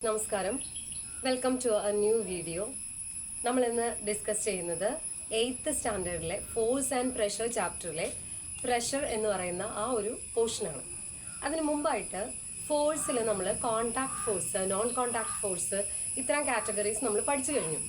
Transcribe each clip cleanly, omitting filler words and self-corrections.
നമസ്കാരം, welcome to a new video. നമ്മൾ ഇന്ന് ഡിസ്കസ് ചെയ്യുന്നത് 8th സ്റ്റാൻഡേർഡിലെ ഫോഴ്സ് ആൻഡ് പ്രഷർ ചാപ്റ്ററിലെ പ്രഷർ എന്ന് പറയുന്ന ആ ഒരു പോർഷനാണ്. അതിന് മുമ്പായിട്ട് ഫോഴ്സിൽ നമ്മൾ contact force, non contact force, ഇത്തരം കാറ്റഗറീസ് നമ്മൾ പഠിച്ചു കഴിഞ്ഞു.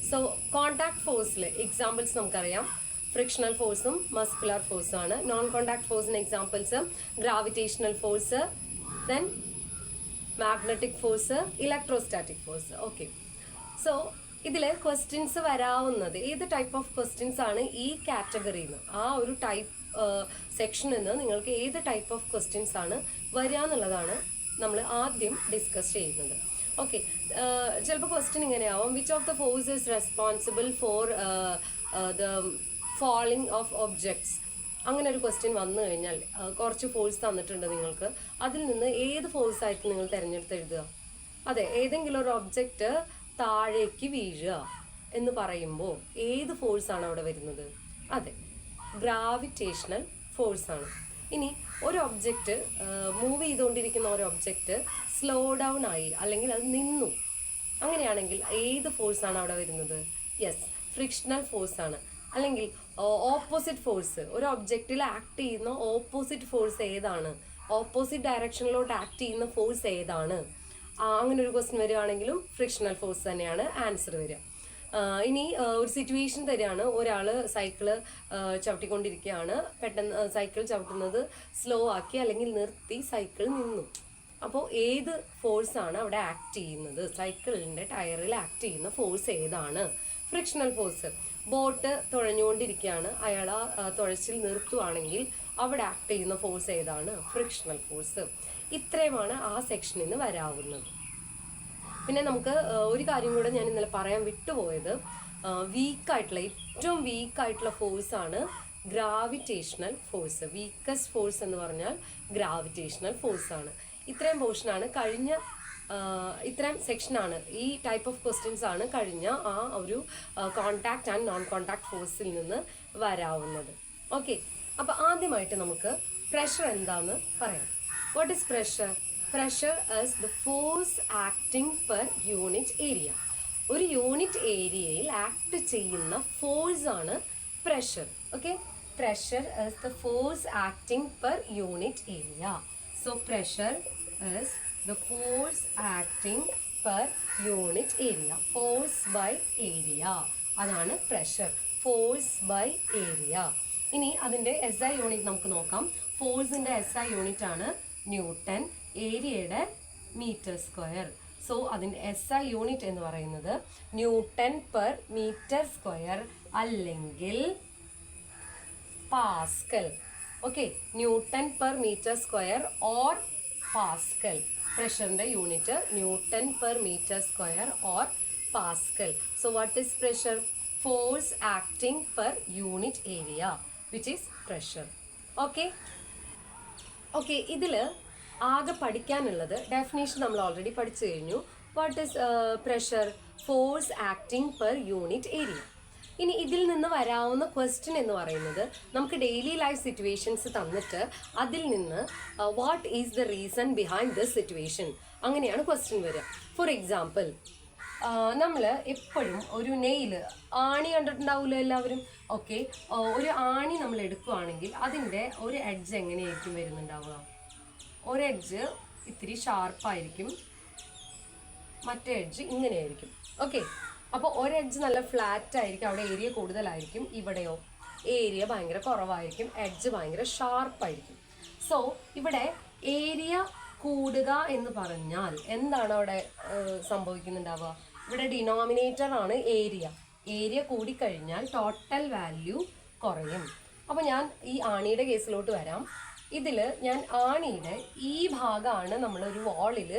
സോ കോണ്ടാക്ട് ഫോഴ്സിൽ എക്സാമ്പിൾസ് നമുക്കറിയാം, ഫ്രിക്ഷണൽ ഫോഴ്സും മസ്കുലർ ഫോഴ്സും ആണ്. നോൺ കോണ്ടാക്ട് ഫോഴ്സിന് examples gravitational force, then magnetic force, electrostatic force. Okay, so ഇതിൽ ക്വസ്റ്റ്യൻസ് വരാവുന്നത് ഏത് ടൈപ്പ് ഓഫ് ക്വസ്റ്റ്യൻസ് ആണ് ഈ കാറ്റഗറിയിൽ നിന്ന്, ആ ഒരു ടൈപ്പ് സെക്ഷനിൽ നിന്ന് നിങ്ങൾക്ക് ഏത് ടൈപ്പ് ഓഫ് ക്വസ്റ്റ്യൻസ് ആണ് വരിക എന്നുള്ളതാണ് നമ്മൾ ആദ്യം ഡിസ്കസ് ചെയ്യുന്നത്. ഓക്കെ, ചിലപ്പോൾ ക്വസ്റ്റ്യൻ ഇങ്ങനെയാവും, which of the force is responsible for the falling of objects. അങ്ങനെ ഒരു ക്വസ്റ്റ്യൻ വന്നു കഴിഞ്ഞാൽ കുറച്ച് ഫോഴ്സ് തന്നിട്ടുണ്ട് നിങ്ങൾക്ക്, അതിൽ നിന്ന് ഏത് ഫോഴ്സ് ആയിട്ട് നിങ്ങൾ തിരഞ്ഞെടുത്ത് എഴുതുക? അതെ, ഏതെങ്കിലും ഒരു ഒബ്ജക്റ്റ് താഴേക്ക് വീഴുക എന്ന് പറയുമ്പോൾ ഏത് ഫോഴ്സ് ആണ് അവിടെ വരുന്നത്? അതെ, ഗ്രാവിറ്റേഷണൽ ഫോഴ്സ് ആണ്. ഇനി ഒരു ഒബ്ജക്റ്റ് മൂവ് ചെയ്തുകൊണ്ടിരിക്കുന്ന ഒരു ഒബ്ജക്റ്റ് സ്ലോ ഡൗൺ ആയി, അല്ലെങ്കിൽ അത് നിന്നു, അങ്ങനെയാണെങ്കിൽ ഏത് ഫോഴ്സ് ആണ് അവിടെ വരുന്നത്? യെസ്, ഫ്രിക്ഷണൽ ഫോഴ്സ് ആണ്. അല്ലെങ്കിൽ ഓപ്പോസിറ്റ് ഫോഴ്സ്, ഒരു ഒബ്ജക്റ്റിൽ ആക്ട് ചെയ്യുന്ന ഓപ്പോസിറ്റ് ഫോഴ്സ് ഏതാണ്? ഓപ്പോസിറ്റ് ഡയറക്ഷനിലോട്ട് ആക്ട് ചെയ്യുന്ന ഫോഴ്സ് ഏതാണ്? അങ്ങനെ ഒരു ക്വസ്റ്റ്യൻ വരികയാണെങ്കിലും ഫ്രിക്ഷണൽ ഫോഴ്സ് തന്നെയാണ് ആൻസർ വരിക. ഇനി ഒരു സിറ്റുവേഷൻ തരികയാണ്, ഒരാൾ സൈക്കിള് ചവിട്ടിക്കൊണ്ടിരിക്കുകയാണ്, പെട്ടെന്ന് സൈക്കിൾ ചവിട്ടുന്നത് സ്ലോ ആക്കി അല്ലെങ്കിൽ നിർത്തി, സൈക്കിൾ നിന്നു. അപ്പോൾ ഏത് ഫോഴ്സാണ് അവിടെ ആക്ട് ചെയ്യുന്നത്? സൈക്കിളിൻ്റെ ടയറിൽ ആക്ട് ചെയ്യുന്ന ഫോഴ്സ് ഏതാണ്? Frictional force. ബോട്ട് തുഴഞ്ഞുകൊണ്ടിരിക്കുകയാണ്, അയാൾ ആ തുഴച്ചിൽ നിർത്തുവാണെങ്കിൽ അവിടെ ആക്ട് ചെയ്യുന്ന ഫോഴ്സ് ഏതാണ്? Frictional force. ഇത്രയുമാണ് ആ സെക്ഷനിൽ നിന്ന് വരാവുന്നത്. പിന്നെ നമുക്ക് ഒരു കാര്യം കൂടെ ഞാൻ ഇന്നലെ പറയാൻ വിട്ടുപോയത്, വീക്കായിട്ടുള്ള, ഏറ്റവും വീക്കായിട്ടുള്ള ഫോഴ്സാണ് ഗ്രാവിറ്റേഷണൽ ഫോഴ്സ്. വീക്കസ്റ്റ് ഫോഴ്സ് എന്ന് പറഞ്ഞാൽ ഗ്രാവിറ്റേഷണൽ ഫോഴ്സാണ്. ഇത്രയും പോർഷനാണ് കഴിഞ്ഞ, ഇത്തരം സെക്ഷനാണ്, ഈ ടൈപ്പ് ഓഫ് ക്വസ്റ്റ്യൻസ് ആണ് കഴിഞ്ഞ ആ ഒരു കോണ്ടാക്ട് ആൻഡ് നോൺ കോണ്ടാക്ട് ഫോഴ്സിൽ നിന്ന് വരാവുന്നത്. ഓക്കെ, അപ്പോൾ ആദ്യമായിട്ട് നമുക്ക് പ്രഷർ എന്താന്ന് പറയാം. What is pressure? Pressure is the force acting per unit area. ഒരു യൂണിറ്റ് ഏരിയയിൽ ആക്ട് ചെയ്യുന്ന ഫോഴ്സ് ആണ് pressure. Okay, pressure is the force acting per unit area. So pressure is the force acting per unit area. Force by area, അതാണ് pressure. Force by area. ഇനി അതിൻ്റെ SI unit നമുക്ക് നോക്കാം. ഫോഴ്സിൻ്റെ SI unit ആണ് newton, ഏരിയയുടെ metre square. So അതിൻ്റെ SI unit എന്ന് പറയുന്നത് ന്യൂട്ടൺ പെർ മീറ്റർ സ്ക്വയർ അല്ലെങ്കിൽ pascal. Okay, newton per metre square or pascal. പ്രഷറിന്റെ unit newton per metre square or pascal. So what is pressure? Force acting per unit area which is pressure. Okay okay, ഇതിൽ ആകെ പഠിക്കാനുള്ളത് definition നമ്മൾ already പഠിച്ചു കഴിഞ്ഞു. What is pressure? Force acting per unit area. ഇനി ഇതിൽ നിന്ന് വരാവുന്ന ക്വസ്റ്റ്യൻ എന്ന് പറയുന്നത്, നമുക്ക് ഡെയിലി ലൈഫ് സിറ്റുവേഷൻസ് തന്നിട്ട് അതിൽ നിന്ന് what is the reason behind this situation, അങ്ങനെയാണ് ക്വസ്റ്റ്യൻ വരിക. ഫോർ എക്സാമ്പിൾ, നമ്മൾ എപ്പോഴും ഒരു നെയിൽ, ആണി കണ്ടിട്ടുണ്ടാവില്ല എല്ലാവരും. ഓക്കെ, ഒരു ആണി നമ്മൾ എടുക്കുകയാണെങ്കിൽ അതിൻ്റെ ഒരു എഡ്ജ് എങ്ങനെയായിരിക്കും വരുന്നുണ്ടാവുക? ഒരു എഡ്ജ് ഇത്തിരി ഷാർപ്പായിരിക്കും, മറ്റേ എഡ്ജ് ഇങ്ങനെയായിരിക്കും. ഓക്കെ, അപ്പോൾ ഒരു എഡ്ജ് നല്ല ഫ്ലാറ്റ് ആയിരിക്കും, അവിടെ ഏരിയ കൂടുതലായിരിക്കും. ഇവിടെയോ ഏരിയ ഭയങ്കര കുറവായിരിക്കും, എഡ്ജ് ഭയങ്കര ഷാർപ്പായിരിക്കും. സോ ഇവിടെ ഏരിയ കൂടുക എന്ന് പറഞ്ഞാൽ എന്താണ് അവിടെ സംഭവിക്കുന്നുണ്ടാവുക? ഇവിടെ ഡിനോമിനേറ്റർ ആണ് ഏരിയ. ഏരിയ കൂടിക്കഴിഞ്ഞാൽ ടോട്ടൽ വാല്യൂ കുറയും. അപ്പോൾ ഞാൻ ഈ ആണിയുടെ കേസിലോട്ട് വരാം. ഇതിൽ ഞാൻ ആണിയുടെ ഈ ഭാഗമാണ് നമ്മളൊരു വാളിൽ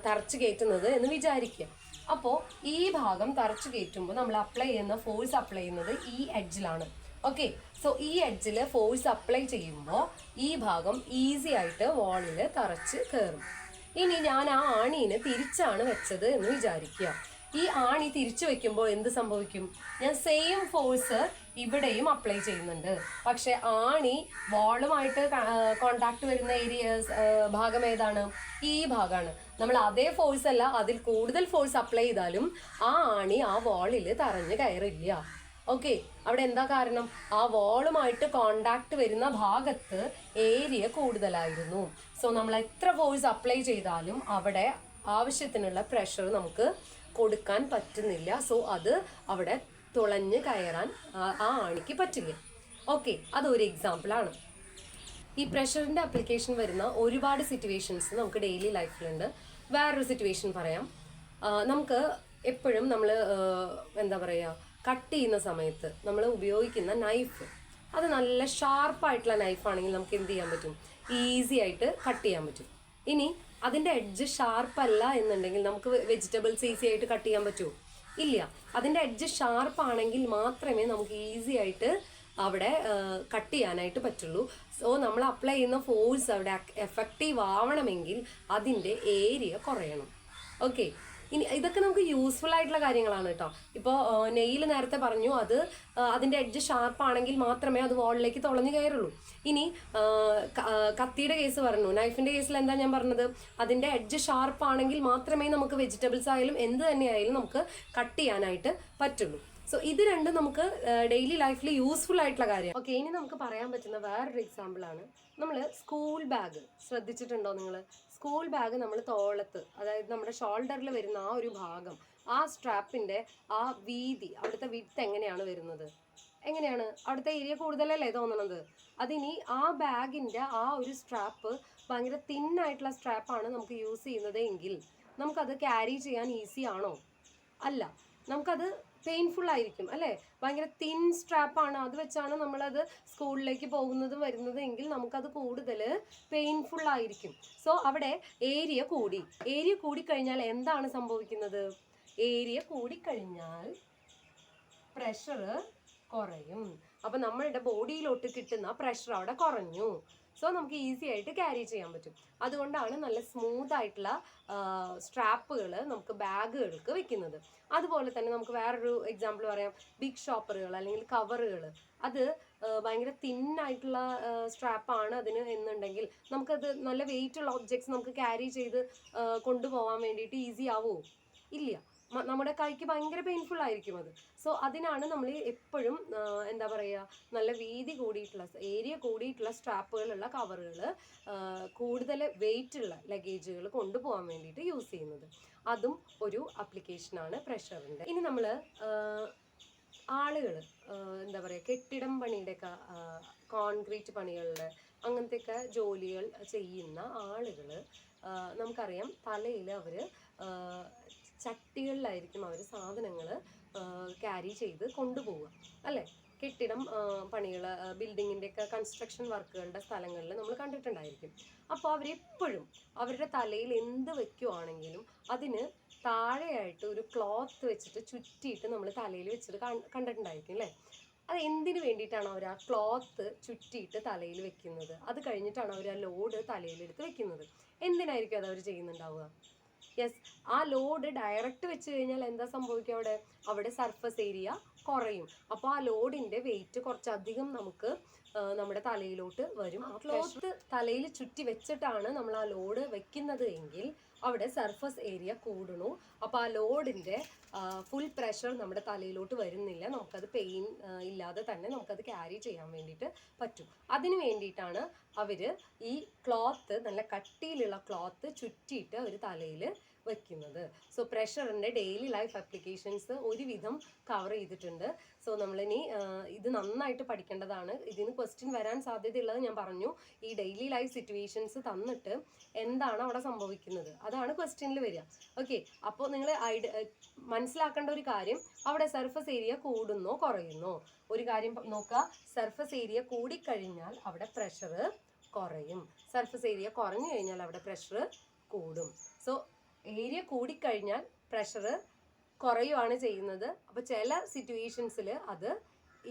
തറച്ചു കയറ്റുന്നത് എന്ന് വിചാരിക്കുക. അപ്പോൾ ഈ ഭാഗം തറച്ചു കയറ്റുമ്പോൾ നമ്മൾ അപ്ലൈ ചെയ്യുന്ന ഫോഴ്സ് അപ്ലൈ ചെയ്യുന്നത് ഈ എഡ്ജിലാണ്. ഓക്കെ, സോ ഈ എഡ്ജിൽ ഫോഴ്സ് അപ്ലൈ ചെയ്യുമ്പോൾ ഈ ഭാഗം ഈസി ആയിട്ട് വാളിൽ തറച്ച് കയറും. ഇനി ഞാൻ ആ ആണീനെ തിരിച്ചാണ് വെച്ചത് എന്ന് വിചാരിക്കുക. ഈ ആണി തിരിച്ചു വെക്കുമ്പോൾ എന്ത് സംഭവിക്കും? ഞാൻ സെയിം ഫോഴ്സ് ഇവിടെയും അപ്ലൈ ചെയ്യുന്നുണ്ട്, പക്ഷെ ആണി വാളുമായിട്ട് കോണ്ടാക്ട് വരുന്ന ഭാഗം ഏതാണ്? ഈ ഭാഗമാണ്. നമ്മൾ അതേ ഫോഴ്സ് അല്ല, അതിൽ കൂടുതൽ ഫോഴ്സ് അപ്ലൈ ചെയ്താലും ആ ആണി ആ വാളിൽ തറഞ്ഞു കയറില്ല. ഓക്കെ, അവിടെ എന്താ കാരണം? ആ വാളുമായിട്ട് കോണ്ടാക്ട് വരുന്ന ഭാഗത്ത് ഏരിയ കൂടുതലായിരുന്നു. സോ നമ്മൾ എത്ര ഫോഴ്സ് അപ്ലൈ ചെയ്താലും അവിടെ ആവശ്യത്തിനുള്ള പ്രഷർ നമുക്ക് കൊടുക്കാൻ പറ്റുന്നില്ല. സോ അത് അവിടെ തുളഞ്ഞ് കയറാൻ ആ ആണിക്ക് പറ്റില്ല. ഓക്കെ, അതൊരു എക്സാമ്പിളാണ്. ഈ പ്രഷറിൻ്റെ അപ്ലിക്കേഷൻ വരുന്ന ഒരുപാട് സിറ്റുവേഷൻസ് നമുക്ക് ഡെയിലി ലൈഫിലുണ്ട്. വേറൊരു സിറ്റുവേഷൻ പറയാം. നമുക്ക് എപ്പോഴും നമ്മൾ എന്താ പറയുക, കട്ട് ചെയ്യുന്ന സമയത്ത് നമ്മൾ ഉപയോഗിക്കുന്ന നൈഫ് അത് നല്ല ഷാർപ്പായിട്ടുള്ള നൈഫാണെങ്കിൽ നമുക്ക് എന്ത് ചെയ്യാൻ പറ്റും? ഈസി ആയിട്ട് കട്ട് ചെയ്യാൻ പറ്റും. ഇനി അതിൻ്റെ എഡ്ജ് ഷാർപ്പല്ല എന്നുണ്ടെങ്കിൽ നമുക്ക് വെജിറ്റബിൾസ് ഈസി ആയിട്ട് കട്ട് ചെയ്യാൻ പറ്റുമോ? ഇല്ല. അതിൻ്റെ എഡ്ജ് ഷാർപ്പാണെങ്കിൽ മാത്രമേ നമുക്ക് ഈസി ആയിട്ട് അവിടെ കട്ട് ചെയ്യാനായിട്ട് പറ്റുള്ളൂ. സോ നമ്മൾ അപ്ലൈ ചെയ്യുന്ന ഫോഴ്സ് അവിടെ എഫക്റ്റീവ് ആവണമെങ്കിൽ അതിൻ്റെ ഏരിയ കുറയണം. ഓക്കെ, ഇനി ഇതൊക്കെ നമുക്ക് യൂസ്ഫുൾ ആയിട്ടുള്ള കാര്യങ്ങളാണ് കേട്ടോ. ഇപ്പോൾ നെയിൽ നേരത്തെ പറഞ്ഞു, അത് അതിൻ്റെ എഡ്ജ് ഷാർപ്പാണെങ്കിൽ മാത്രമേ അത് വാളിലേക്ക് തുളഞ്ഞു കയറുള്ളൂ. ഇനി കത്തിയുടെ കേസ് പറഞ്ഞു, നൈഫിൻ്റെ കേസിൽ എന്താ ഞാൻ പറഞ്ഞത്? അതിൻ്റെ എഡ്ജ് ഷാർപ്പാണെങ്കിൽ മാത്രമേ നമുക്ക് വെജിറ്റബിൾസ് ആയാലും എന്ത് തന്നെയായാലും നമുക്ക് കട്ട് ചെയ്യാനായിട്ട് പറ്റുള്ളൂ. സോ ഇത് രണ്ടും നമുക്ക് ഡെയിലി ലൈഫിൽ യൂസ്ഫുൾ ആയിട്ടുള്ള കാര്യം. ഓക്കെ, ഇനി നമുക്ക് പറയാൻ പറ്റുന്ന വേറൊരു എക്സാമ്പിളാണ്, നമ്മൾ സ്കൂൾ ബാഗ് ശ്രദ്ധിച്ചിട്ടുണ്ടോ നിങ്ങൾ? സ്കൂൾ ബാഗ് നമ്മൾ തോളത്ത്, അതായത് നമ്മുടെ ഷോൾഡറിൽ വരുന്ന ആ ഒരു ഭാഗം, ആ സ്ട്രാപ്പിൻ്റെ ആ വീതി, അവിടുത്തെ വിഡ്ത്ത് എങ്ങനെയാണ് വരുന്നത്? എങ്ങനെയാണ്? അവിടുത്തെ ഏരിയ കൂടുതലല്ലേ തോന്നണത്? അതിനി ആ ബാഗിൻ്റെ ആ ഒരു സ്ട്രാപ്പ് ഭയങ്കര തിന്നായിട്ടുള്ള സ്ട്രാപ്പാണ് നമുക്ക് യൂസ് ചെയ്യുന്നത് എങ്കിൽ നമുക്കത് ക്യാരി ചെയ്യാൻ ഈസി ആണോ? അല്ല, നമുക്കത് പെയിൻഫുൾ ആയിരിക്കും അല്ലേ? ഭയങ്കര തിൻ സ്ട്രാപ്പാണ്, അത് വെച്ചാണ് നമ്മളത് സ്കൂളിലേക്ക് പോകുന്നതും വരുന്നതും എങ്കിൽ നമുക്കത് കൂടുതൽ പെയിൻഫുൾ ആയിരിക്കും. സോ അവിടെ ഏരിയ കൂടിക്കഴിഞ്ഞാൽ എന്താണ് സംഭവിക്കുന്നത്? ഏരിയ കൂടിക്കഴിഞ്ഞാൽ പ്രഷർ കുറയും. അപ്പം നമ്മളുടെ ബോഡിയിലോട്ട് കിട്ടുന്ന പ്രഷർ അവിടെ കുറഞ്ഞു. സോ നമുക്ക് ഈസി ആയിട്ട് ക്യാരി ചെയ്യാൻ പറ്റും. അതുകൊണ്ടാണ് നല്ല സ്മൂത്ത് ആയിട്ടുള്ള സ്ട്രാപ്പുകൾ നമുക്ക് ബാഗുകൾക്ക് വെക്കുന്നത്. അതുപോലെ തന്നെ നമുക്ക് വേറൊരു എക്സാമ്പിൾ പറയാം. ബിഗ് ഷോപ്പറുകൾ അല്ലെങ്കിൽ കവറുകൾ, അത് ഭയങ്കര തിന്നായിട്ടുള്ള സ്ട്രാപ്പാണ് അതിന് എന്നുണ്ടെങ്കിൽ നമുക്കത് നല്ല വെയിറ്റ് ഉള്ള ഒബ്ജക്ട്സ് നമുക്ക് ക്യാരി ചെയ്ത് കൊണ്ടുപോകാൻ വേണ്ടിയിട്ട് ഈസി ആവുമോ? ഇല്ല, നമ്മുടെ കൈക്ക് ഭയങ്കര പെയിൻഫുൾ ആയിരിക്കും അത്. സോ അതിനാണ് നമ്മൾ എപ്പോഴും എന്താ പറയുക, നല്ല വീതി കൂടിയിട്ടുള്ള ഏരിയ കൂടിയിട്ടുള്ള സ്ട്രാപ്പുകളുള്ള കവറുകൾ, കൂടുതൽ വെയിറ്റ് ഉള്ള ലഗേജുകൾ കൊണ്ടുപോകാൻ വേണ്ടിയിട്ട് യൂസ് ചെയ്യുന്നത്. അതും ഒരു അപ്ലിക്കേഷനാണ് പ്രഷറിൻ്റെ. ഇനി നമ്മൾ ആളുകൾ എന്താ പറയുക, കെട്ടിടം പണിയുടെയൊക്കെ, കോൺക്രീറ്റ് പണികളുടെ അങ്ങനത്തെയൊക്കെ ജോലികൾ ചെയ്യുന്ന ആളുകൾ നമുക്കറിയാം, തലയിൽ അവർ ചട്ടികളിലായിരിക്കും അവർ സാധനങ്ങൾ ക്യാരി ചെയ്ത് കൊണ്ടുപോവുക അല്ലേ? കെട്ടിടം പണികൾ, ബിൽഡിങ്ങിൻ്റെയൊക്കെ കൺസ്ട്രക്ഷൻ വർക്കുകളുടെ സ്ഥലങ്ങളിൽ നമ്മൾ കണ്ടിട്ടുണ്ടായിരിക്കും. അപ്പോൾ അവരെപ്പോഴും അവരുടെ തലയിൽ എന്ത് വയ്ക്കുവാണെങ്കിലും അതിന് താഴെയായിട്ട് ഒരു ക്ലോത്ത് വെച്ചിട്ട് ചുറ്റിയിട്ട് നമ്മൾ തലയിൽ വെച്ചിട്ട് കണ്ടിട്ടുണ്ടായിരിക്കും അല്ലേ? അത് എന്തിനു വേണ്ടിയിട്ടാണ് അവർ ആ ക്ലോത്ത് ചുറ്റിയിട്ട് തലയിൽ വെക്കുന്നത്? അത് കഴിഞ്ഞിട്ടാണ് അവർ ആ ലോഡ് തലയിലെടുത്ത് വെക്കുന്നത്. എന്തിനായിരിക്കും അത് അവർ ചെയ്യുന്നുണ്ടാവുക? യെസ്, ആ ലോഡ് ഡയറക്റ്റ് വെച്ച് കഴിഞ്ഞാൽ എന്താ സംഭവിക്കുക? അവിടെ സർഫസ് ഏരിയ കുറയും. അപ്പോൾ ആ ലോഡിൻ്റെ വെയിറ്റ് കുറച്ചധികം നമുക്ക് നമ്മുടെ തലയിലോട്ട് വരും. ആ ക്ലോത്ത് തലയിൽ ചുറ്റി വെച്ചിട്ടാണ് നമ്മൾ ആ ലോഡ് വെക്കുന്നത് എങ്കിൽ അവിടെ സർഫസ് ഏരിയ കൂടണു. അപ്പോൾ ആ ലോഡിൻ്റെ ഫുൾ പ്രഷർ നമ്മുടെ തലയിലോട്ട് വരുന്നില്ല. നമുക്കത് പെയിൻ ഇല്ലാതെ തന്നെ നമുക്കത് ക്യാരി ചെയ്യാൻ വേണ്ടിയിട്ട് പറ്റും. അതിന് വേണ്ടിയിട്ടാണ് അവർ ഈ ക്ലോത്ത്, നല്ല കട്ടിയിലുള്ള ക്ലോത്ത് ചുറ്റിയിട്ട് അവർ തലയിൽ വെക്കുന്നത്. സോ പ്രഷറിൻ്റെ ഡെയിലി ലൈഫ് ആപ്ലിക്കേഷൻസ് ഒരുവിധം കവർ ചെയ്തിട്ടുണ്ട്. സോ നമ്മളിനി ഇത് നന്നായിട്ട് പഠിക്കേണ്ടതാണ്. ഇതിന് ക്വസ്റ്റ്യൻ വരാൻ സാധ്യതയുള്ളത് ഞാൻ പറഞ്ഞു. ഈ ഡെയിലി ലൈഫ് സിറ്റുവേഷൻസ് തന്നിട്ട് എന്താണ് അവിടെ സംഭവിക്കുന്നത്, അതാണ് ക്വസ്റ്റ്യനിൽ വരിക. ഓക്കെ, അപ്പോൾ നിങ്ങൾ മനസ്സിലാക്കേണ്ട ഒരു കാര്യം, അവിടെ സർഫസ് ഏരിയ കൂടുന്നോ കുറയുന്നോ? ഒരു കാര്യം നോക്കുക, സർഫസ് ഏരിയ കൂടിക്കഴിഞ്ഞാൽ അവിടെ പ്രഷർ കുറയും, സർഫസ് ഏരിയ കുറഞ്ഞു കഴിഞ്ഞാൽ അവിടെ പ്രഷർ കൂടും. സോ ഏരിയ കൂടിക്കഴിഞ്ഞാൽ പ്രഷർ കുറയുവാണ് ചെയ്യുന്നത്. അപ്പോൾ ചില സിറ്റുവേഷൻസിൽ അത്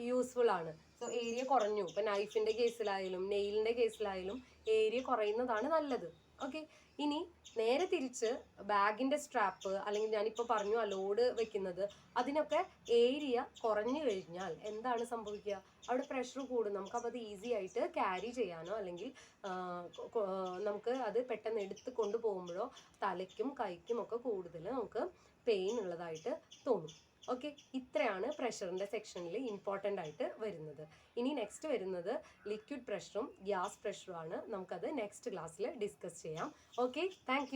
യൂസ്ഫുൾ ആണ്. സോ ഏരിയ കുറഞ്ഞു, ഇപ്പം നൈഫിൻ്റെ കേസിലായാലും നെയിലിൻ്റെ കേസിലായാലും ഏരിയ കുറയുന്നതാണ് നല്ലത്. ഓക്കെ. ഇനി നേരെ തിരിച്ച് ബാഗിൻ്റെ സ്ട്രാപ്പ് അല്ലെങ്കിൽ ഞാനിപ്പോൾ പറഞ്ഞു ആ ലോഡ് വെക്കുന്നത്, അതിനൊക്കെ ഏരിയ കുറഞ്ഞു കഴിഞ്ഞാൽ എന്താണ് സംഭവിക്കുക? അവിടെ പ്രഷർ കൂടും. നമുക്കപ്പോൾ അത് ഈസി ആയിട്ട് ക്യാരി ചെയ്യാനോ അല്ലെങ്കിൽ നമുക്ക് അത് പെട്ടെന്ന് എടുത്ത് കൊണ്ടുപോകുമ്പോഴോ തലയ്ക്കും കൈക്കും ഒക്കെ കൂടുതൽ നമുക്ക് പെയിൻ ഉള്ളതായിട്ട് തോന്നും. ഓക്കെ, ഇത്രയാണ് പ്രഷറിൻ്റെ സെക്ഷനിൽ ഇമ്പോർട്ടൻ്റ് ആയിട്ട് വരുന്നത്. ഇനി നെക്സ്റ്റ് വരുന്നത് ലിക്വിഡ് പ്രഷറും ഗ്യാസ് പ്രഷറും ആണ്. നമുക്കത് നെക്സ്റ്റ് ക്ലാസ്സിൽ ഡിസ്കസ് ചെയ്യാം. Okay, thank